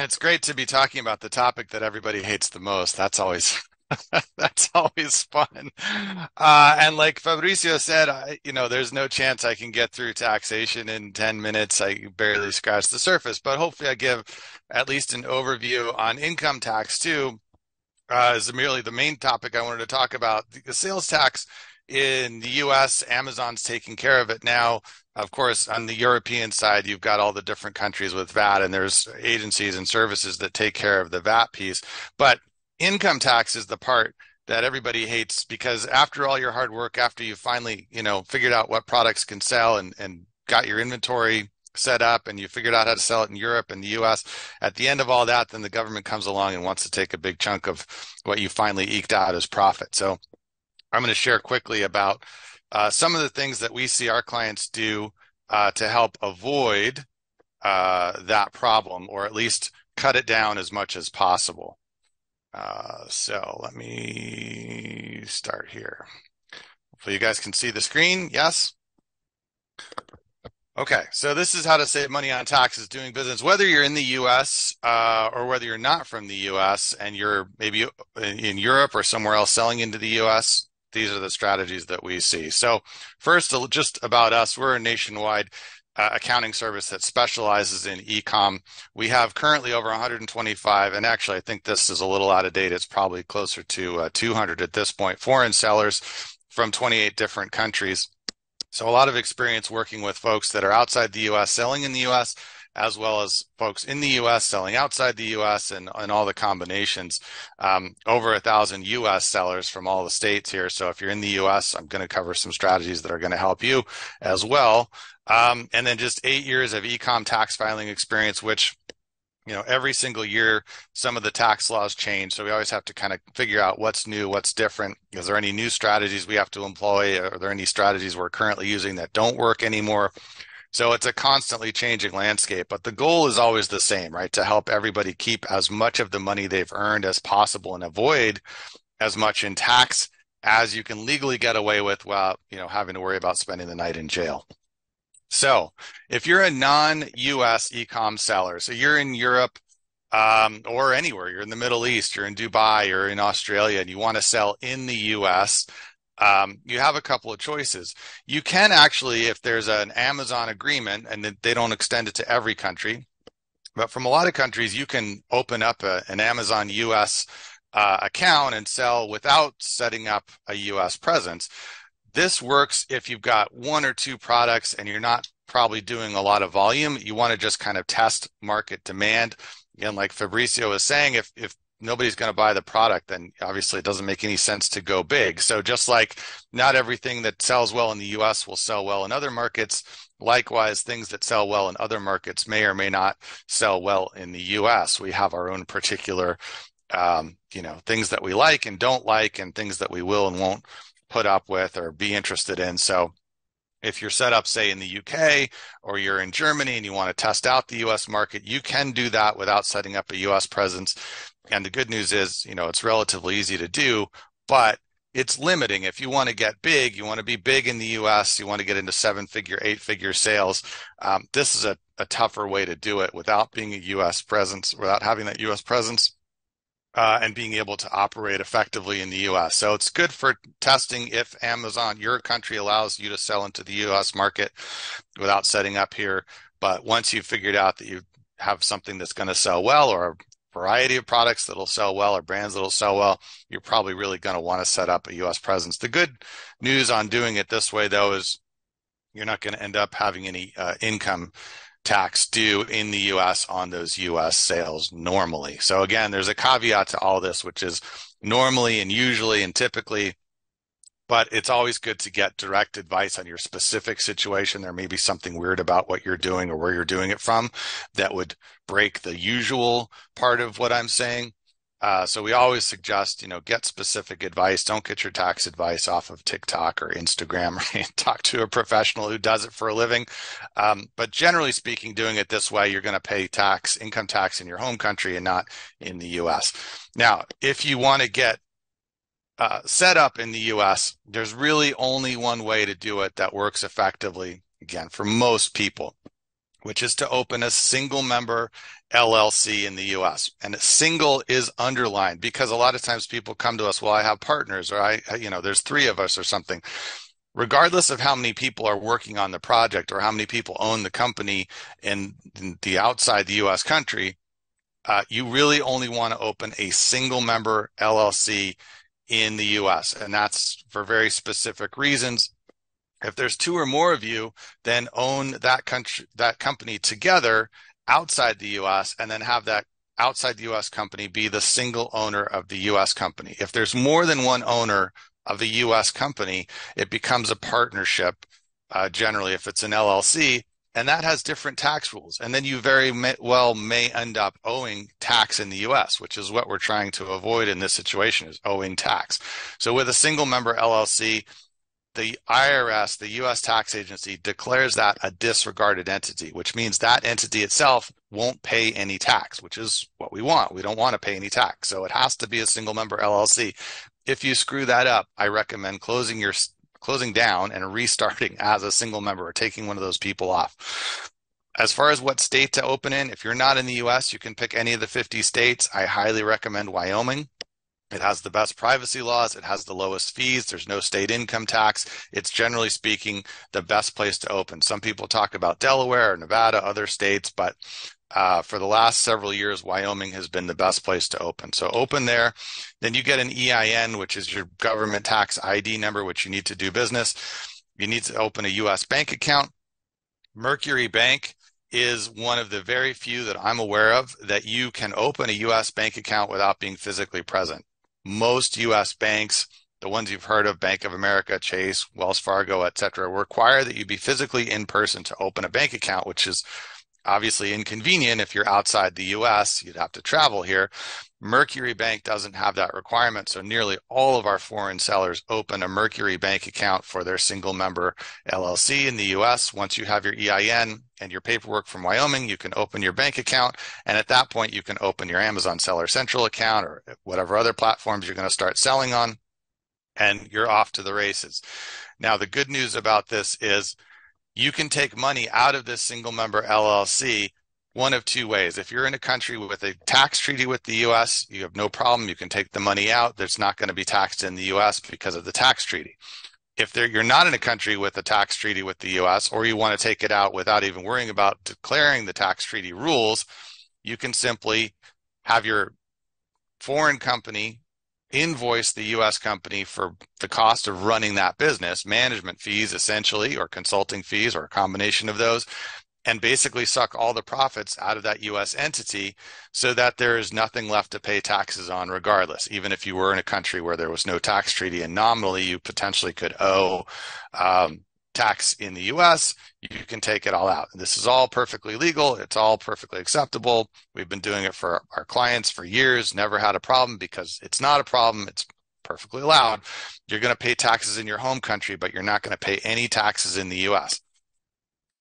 It's great to be talking about the topic that everybody hates the most. That's always that's always fun. And like Fabrizio said, there's no chance I can get through taxation in 10 minutes. I barely scratch the surface, but hopefully I give at least an overview on income tax too, is merely the main topic I wanted to talk about. The sales tax in the US, Amazon's taking care of it now. Of course, on the European side, you've got all the different countries with VAT, and there's agencies and services that take care of the VAT piece. But income tax is the part that everybody hates because after all your hard work, after you finally, figured out what products can sell and got your inventory set up and you figured out how to sell it in Europe and the US, at the end of all that, then the government comes along and wants to take a big chunk of what you finally eked out as profit. So I'm going to share quickly about some of the things that we see our clients do to help avoid that problem, or at least cut it down as much as possible. So let me start here. Hopefully you guys can see the screen. Yes? Okay, so this is how to save money on taxes doing business, whether you're in the US or whether you're not from the US and you're maybe in Europe or somewhere else selling into the US. These are the strategies that we see. So first, just about us, we're a nationwide accounting service that specializes in e-com. We have currently over 125, and actually I think this is a little out of date. It's probably closer to 200 at this point, foreign sellers from 28 different countries. So a lot of experience working with folks that are outside the US, selling in the US, as well as folks in the US selling outside the US, and all the combinations. Over 1,000 US sellers from all the states here. So if you're in the US, I'm going to cover some strategies that are going to help you as well. And then just 8 years of e-com tax filing experience, which every single year, some of the tax laws change. So we always have to kind of figure out what's new, what's different. Is there any new strategies we have to employ? Are there any strategies we're currently using that don't work anymore? So it's a constantly changing landscape, but the goal is always the same, right? To help everybody keep as much of the money they've earned as possible and avoid as much in tax as you can legally get away with without, having to worry about spending the night in jail. So if you're a non-US e-com seller, so you're in Europe or anywhere, you're in the Middle East, you're in Dubai, you're in Australia, and you want to sell in the US, you have a couple of choices. You can actually, if there's an Amazon agreement, and they don't extend it to every country, but from a lot of countries, you can open up an Amazon US account and sell without setting up a US presence. This works if you've got one or two products and you're not probably doing a lot of volume. You want to just kind of test market demand. Again, like Fabrizio was saying, if nobody's going to buy the product, then obviously it doesn't make any sense to go big. So just like not everything that sells well in the US will sell well in other markets, likewise, things that sell well in other markets may or may not sell well in the US. We have our own particular, things that we like and don't like, and things that we will and won't put up with or be interested in. So if you're set up, say, in the UK or you're in Germany and you want to test out the US market, you can do that without setting up a US presence. And the good news is, it's relatively easy to do, but it's limiting. If you want to get big, you want to be big in the US, you want to get into 7-figure, 8-figure sales. This is a tougher way to do it without being a US presence, without having that US presence. And being able to operate effectively in the US. So it's good for testing if Amazon, your country, allows you to sell into the US market without setting up here. But once you've figured out that you have something that's going to sell well, or a variety of products that'll sell well, or brands that'll sell well, you're probably really going to want to set up a US presence. The good news on doing it this way, though, is you're not going to end up having any income tax due in the US on those US sales normally. So again, there's a caveat to all this, which is normally and usually and typically, but it's always good to get direct advice on your specific situation. There may be something weird about what you're doing or where you're doing it from that would break the usual part of what I'm saying. So we always suggest, get specific advice. Don't get your tax advice off of TikTok or Instagram, right? Talk to a professional who does it for a living. But generally speaking, doing it this way, you're going to pay income tax in your home country and not in the US. Now, if you want to get set up in the US, there's really only one way to do it that works effectively, again, for most people, which is to open a single member LLC in the US. And a single is underlined because a lot of times people come to us, well, I have partners, or there's three of us or something. Regardless of how many people are working on the project or how many people own the company in the outside the US country, you really only want to open a single member LLC in the US. And that's for very specific reasons. If there's two or more of you, then own that company together outside the US, and then have that outside the US company be the single owner of the US company. If there's more than one owner of the US company, it becomes a partnership, generally if it's an LLC, and that has different tax rules. And then you very well may end up owing tax in the US, which is what we're trying to avoid in this situation, is owing tax. So with a single member LLC, the IRS, the U.S. tax agency, declares that a disregarded entity, which means that entity itself won't pay any tax, which is what we want. We don't want to pay any tax. So it has to be a single member LLC. If you screw that up, I recommend closing down and restarting as a single member, or taking one of those people off. As far as what state to open in, if you're not in the U.S., you can pick any of the 50 states. I highly recommend Wyoming. It has the best privacy laws. It has the lowest fees. There's no state income tax. It's, generally speaking, the best place to open. Some people talk about Delaware or Nevada, other states, but for the last several years, Wyoming has been the best place to open. So open there. Then you get an EIN, which is your government tax ID number, which you need to do business. You need to open a U.S. bank account. Mercury Bank is one of the very few that I'm aware of that you can open a U.S. bank account without being physically present. Most U.S. banks, the ones you've heard of, Bank of America, Chase, Wells Fargo, etc., require that you be physically in person to open a bank account, which is obviously inconvenient. If you're outside the U.S., you'd have to travel here. Mercury Bank doesn't have that requirement, so nearly all of our foreign sellers open a Mercury Bank account for their single member LLC in the U.S. Once you have your EIN and your paperwork from Wyoming, you can open your bank account, and at that point, you can open your Amazon Seller Central account or whatever other platforms you're going to start selling on, and you're off to the races. Now, the good news about this is you can take money out of this single member LLC one of two ways. If you're in a country with a tax treaty with the U.S., you have no problem. You can take the money out. That's not going to be taxed in the U.S. because of the tax treaty. If you're not in a country with a tax treaty with the U.S., or you want to take it out without even worrying about declaring the tax treaty rules, you can simply have your foreign company invoice the U.S. company for the cost of running that business, management fees essentially, or consulting fees, or a combination of those, and basically suck all the profits out of that U.S. entity so that there is nothing left to pay taxes on regardless. Even if you were in a country where there was no tax treaty and nominally you potentially could owe tax in the U.S., you can take it all out. This is all perfectly legal. It's all perfectly acceptable. We've been doing it for our clients for years, never had a problem, because it's not a problem. It's perfectly allowed. You're going to pay taxes in your home country, but you're not going to pay any taxes in the U.S.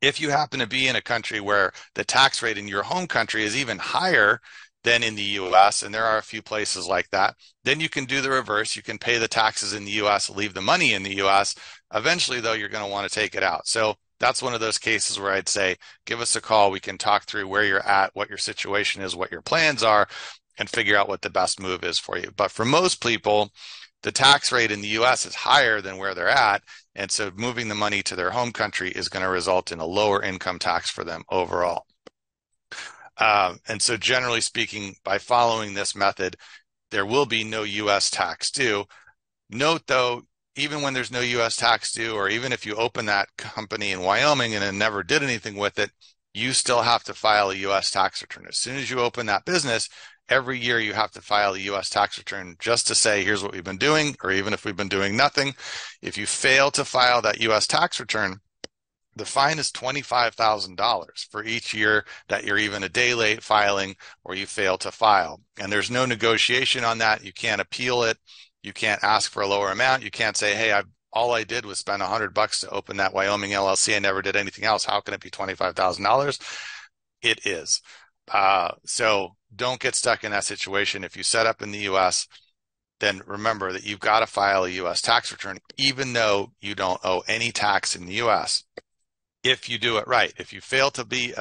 If you happen to be in a country where the tax rate in your home country is even higher than in the U.S., and there are a few places like that, then you can do the reverse. You can pay the taxes in the U.S., leave the money in the U.S. Eventually, though, you're going to want to take it out. So that's one of those cases where I'd say, give us a call. We can talk through where you're at, what your situation is, what your plans are, and figure out what the best move is for you. But for most people, the tax rate in the U.S. is higher than where they're at, and so moving the money to their home country is going to result in a lower income tax for them overall. And so generally speaking, by following this method, there will be no U.S. tax due. Note, though, even when there's no U.S. tax due, or even if you open that company in Wyoming and then never did anything with it, you still have to file a U.S. tax return. As soon as you open that business, every year you have to file a U.S. tax return just to say, here's what we've been doing, or even if we've been doing nothing. If you fail to file that U.S. tax return, the fine is $25,000 for each year that you're even a day late filing or you fail to file. And there's no negotiation on that. You can't appeal it. You can't ask for a lower amount. You can't say, hey, all I did was spend $100 to open that Wyoming LLC. I never did anything else. How can it be $25,000? It is. So don't get stuck in that situation. If you set up in the U.S., then remember that you've got to file a U.S. tax return, even though you don't owe any tax in the U.S. if you do it right. If you fail to be